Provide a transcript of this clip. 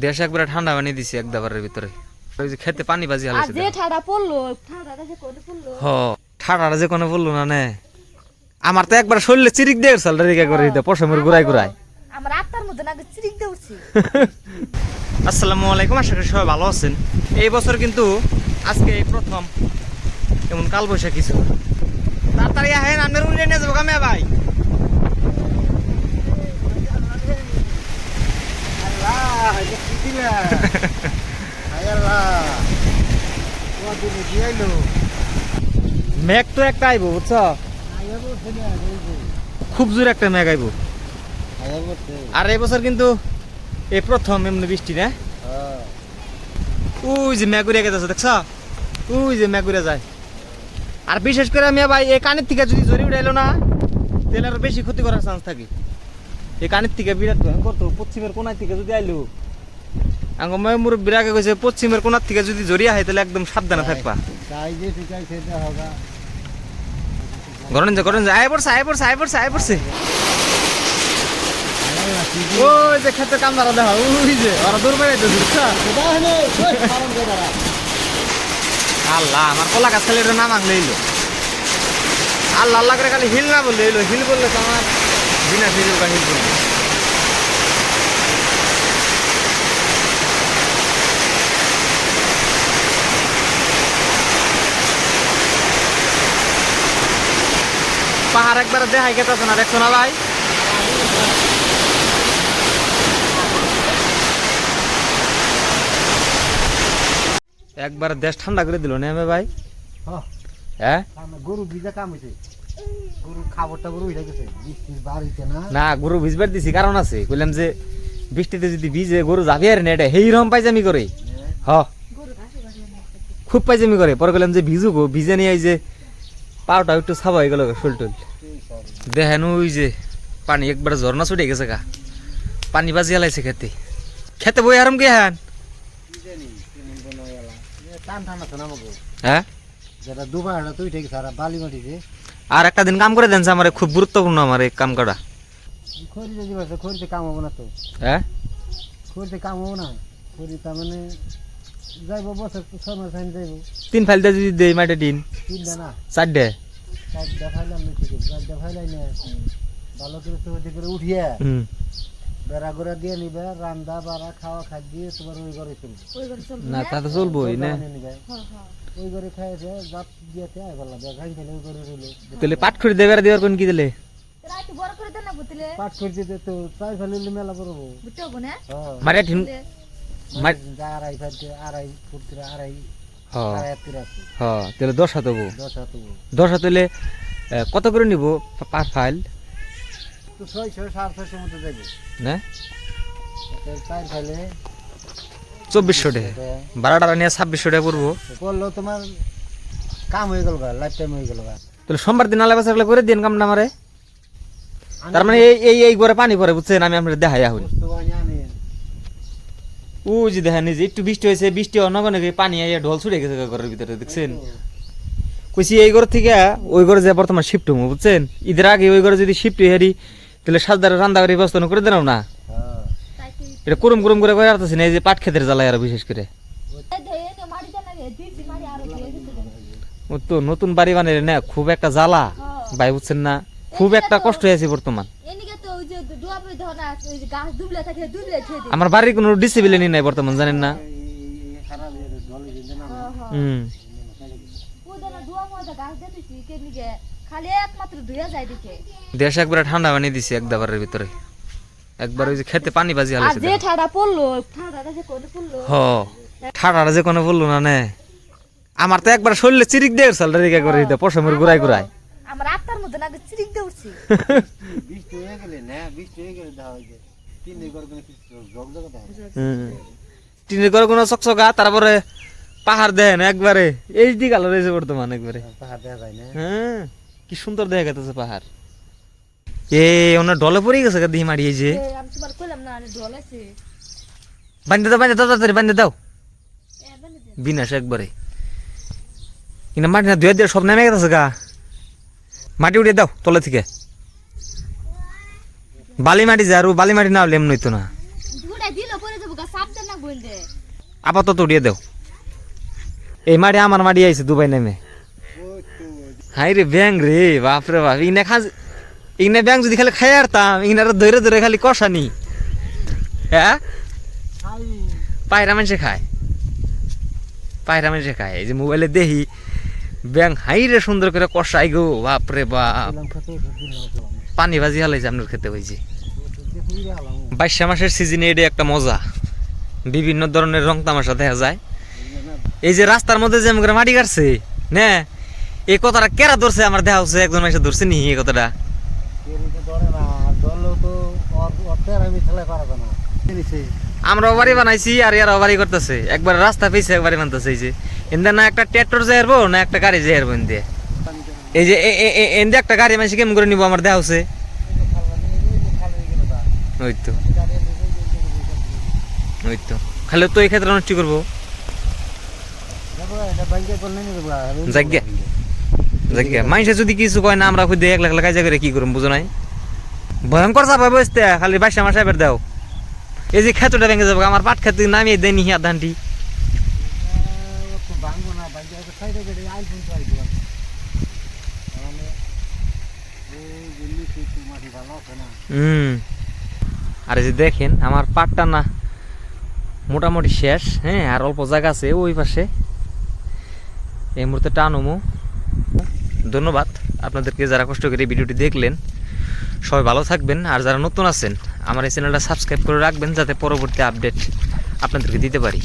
দেশ একবারে ঠান্ডা বানিয়ে দিছি এক দাবারের ভিতরে। ওই যে খেতে পানি বাজি হালাইছে। যে ঠাডা পড়লো, ঠাডাটা যে কোনে পড়লো। হ ঠাডাটা যে কোনে পড়লো না নে। আমার তো একবার শরীরে চিরিক দিয়ে গেছে রেগা করে দিতে পশমের গুড়াই গুড়াই। আমার আত্মার মধ্যে নাকি চিরিক দিয়ে উঠছে। আসসালামু আলাইকুম, আশা করি সবাই ভালো আছেন। এই বছর কিন্তু আজকে এই প্রথম এমন কাল বৈশাখী ছিল। তাড়াতাড়ি আহেন, আপনার উড়ে নিয়ে যাবো কামে ভাই। মেঘ তো একটা আইবো বুঝছ, খুব জোর একটা মেঘ আইবো। আর এই বছর কিন্তু এই প্রথম এমনি বৃষ্টি না। ওই যে মেঘ উড়ে গেছে দেখছ, ওই যে মেঘ উড়ে যায়। আর বিশেষ করে আমি ভাই এই কানের থেকে যদি জরি উড়াইলো না তাহলে আরো বেশি ক্ষতি করার চান্স থাকে। এই কানের থেকে বিরাট ভয়ঙ্কর তো। পশ্চিমের কোনার থেকে যদি আইলো, আমার মুরব্বীর আগে কইছে পশ্চিমের কোনার থেকে যদি জড়িয়ে হয় তাহলে একদম সাবধানে থাকবা। গরম যে গরম যে আয় পড়ছে আয় পড়ছে আয় পড়ছে আয় পড়ছে। ওই যে খেতে কাম দাঁড়া দেখা, ওই যে ওরা দূর বেড়াইতে আল্লাহ আমার কলা গাছ খালি না মাগলে এলো। আল্লাহ আল্লাহ করে খালি হিল না বললে এলো, হিল বললে তো আমার বিনা হিল হিল বলবে। পাহাড় একবার দেখাই গেছে না, দেখছো না ভাই? একবার দেশ ঠান্ডা করে দিল না ভাই। হ্যাঁ গরু ভিজা কাম হইছে, গরু খাবারটা গরু হইয়া গেছে, বৃষ্টির বার হইছে না। না গরু ভিজবার দিছি কারণ আছে, কইলাম যে বৃষ্টিতে যদি ভিজে গরু যাবে আর নেটে সেইরকম পাইজামি করে। হ খুব পাইজামি করে। পরে কইলাম যে ভিজু গো, ভিজে নিয়ে এই যে পাওটা একটু ছাবা হয়ে গেল শোলটুল। দেখেন ওই যে পানি একবার ঝর্ণা ছুটে গেছে গা, পানি বাজি হালাইছে খেতে। খেতে বই আরাম কে হ্যাঁ টান টান আছে না মগো, হ্যাঁ যেটা দুবার তুই ঠিক সারা বালি মাটিছে। আর একটা দিন কাম করে দেন আমার, খুব গুরুত্বপূর্ণ আমার এই কাম করা। খড়ি যদি বাসে খড়িতে কাম হবো না তো। হ্যাঁ খড়িতে কাম হবো না, খড়ি তার মানে যাইব বছর 6 মাস আইন যাইব। 3 ফাইলটা যদি দেই মাঠে দিন 3 না 4 4 ফাইলাম নি, ঠিক 4 ফাইলাই না ভালো করে তো ওদিকে করে উঠিয়ে বেড়া গোড়া দিয়ে নিবে, রান্দা বাড়া খাওয়া খাই দিয়ে তোমার ওই ঘরে চলবে। ওই ঘরে চলবে না তা তো চলবোই না। ওই ঘরে খাইছে জাত দিয়েতে আই বললা দেখাই দিলে ওই ঘরে রইলো। তাহলে পাট করে দেবার দেওয়ার কোন কি দিলে তোরা একটু বড় করে দেন না বুতলে। পাট করে দিতে তো চাই ফেলিলে মেলা করবো। বুঝছো না? হ্যাঁ মারে ঠিন আড়াই ফেলতে আড়াই ফুট করে আড়াই হ্যাঁ আড়াই হাতের আছে। হ্যাঁ তাহলে 10 হাত হবো। 10 হাত হবো। 10 হাত হলে কত করে নিব পার ফাইল? তো 600 650 মতো যাবে না চাই ফেলে 2400 টাকা, ভাড়াটা নিয়ে 2600 টাকা পড়বো। করলো তোমার কাম হয়ে গেল, লাইফ টাইম হয়ে গেল। তাহলে সোমবার দিন আলাদা বাসাগুলো করে দিন কামটা আমারে। তার মানে এই এই করে পানি পড়ে বুঝছেন, আমি আপনার দেখাই এখন। ও যে দেখেন যে একটু বৃষ্টি হয়েছে, বৃষ্টি অনগনে পানি আইয়া ঢোল ছুটে গেছে ঘরের ভিতরে দেখছেন। কইছি এই ঘর থেকে ওই ঘরে যে বর্তমান শিফট হবো বুঝছেন, ঈদের আগে ওই ঘরে যদি শিফট হয়ে হারি তাহলে সাজদারে রান্না করে ব্যবস্থা করে দেন না। এটা কুরুম কুরুম করে করে আসতেছি না, এই যে পাট খেতের জ্বালায় আরো বিশেষ করে। ও তো নতুন বাড়ি বানাইলে না খুব একটা জ্বালা ভাই বুঝছেন না, খুব একটা কষ্ট হয়েছে বর্তমান। আমার বাড়ির কোনো ডিসিপ্লিনই নাই বর্তমান, জানেন না। দেশ একবারে ঠান্ডা বানিয়ে দিছি এক দাবারের ভিতরে। একবার ওই যে খেতে পানি বাজি হালাইছে। যে ঠাডা পড়লো, ঠাডাটা যে কোনে পড়লো। হ ঠাডাটা যে কোনে পড়লো না নে। আমার তো একবার শরীরে চিরিক দিয়ে গেছে রেগা করে দিতে পশমের গুড়াই গুড়াই। আমার আত্মার মধ্যে নাকি চিরিক দিয়ে উঠছে। বৃষ্টি হয়ে গেলে না, বৃষ্টি হয়ে গেলে দাও যে তিনদিন করে কোনো কিছু জগ জগ দাও। তিনদিন করে কোনো চকচকা, তারপরে পাহাড় দেখেন একবারে এইচডি কালার হয়েছে বর্তমান একবারে। পাহাড় দেখা যায় না। হ্যাঁ কি সুন্দর দেখা গেছে পাহাড়। ওনার ডলে পড়ে গেছে দিহি মারি। এই যে আমি তোমার কইলাম না ঢল আছে। বান্ধে দাও তাড়াতাড়ি বান্ধে দাও। বিনাশ একবারে কিনা মাটি না ধুয়ে দিয়ে সব নেমে গেছে গা। মাটি উঠিয়ে দাও তলে থেকে। বালি মাটি যা, আর বালি মাটি না হলে এমন হইতো না। দেন না বইন দে আপাতত উঠিয়ে দেও এই মাটি আমার মাটি আইছে দুবাই নেমে হাই রে ব্যাং রে বাপরে বাপ ইনে ব্যাং যদি খালি খাই আরতাম ইনারা ধরে ধরে খালি কষানি হ্যাঁ পায়রা মানুষে খায় পায়রা মানুষে খায় এই যে মোবাইলে দেখি ব্যাং হাই রে সুন্দর করে কষাই গো বাপরে বাপ পানি ভাজি হালাইছে আপনার খেতে হয়েছে 22 মাসের সিজনে এটা একটা মজা বিভিন্ন ধরনের রং তামাশা দেখা যায় এই যে রাস্তার মধ্যে যে করে মাটি কাটছে না এই কথাটা কেরা ধরছে আমার দেখা হচ্ছে একজন মানুষ ধরছে নি এই কথাটা আমরা বাড়ি বানাইছি আর এরা বাড়ি করতেছে একবার রাস্তা পেয়েছে একবারই বানতেছে এই যে এন্দা না একটা ট্রাক্টর যাই আসবো না একটা গাড়ি যাই আসবো এন্দে এই যে এন্দে একটা গাড়ি মানুষ কেমন করে নিবো আমার দেখা হচ্ছে ওই তো ওই তো খালি তো এই ক্ষেত্রে নষ্ট করবো জায়গা জায়গা মানুষে যদি কিছু কয় না আমরা খুদ এক লাখ লাখ করে কি করুম বুঝো নাই ভয়ঙ্কর চাপা বসতে খালি 22 মাস এবার দাও এই যে ক্ষেতটা ভেঙে যাবো আমার পাট ক্ষেত নামিয়ে দেয়নি হিয়া ধানটি আর এই যে দেখেন আমার পাটটা না মোটামুটি শেষ হ্যাঁ আর অল্প জায়গা আছে ওই পাশে এই মুহূর্তে টানুমো ধন্যবাদ আপনাদেরকে যারা কষ্ট করে ভিডিওটি দেখলেন সবাই ভালো থাকবেন আর যারা নতুন আছেন আমার এই চ্যানেলটা সাবস্ক্রাইব করে রাখবেন যাতে পরবর্তী আপডেট আপনাদেরকে দিতে পারি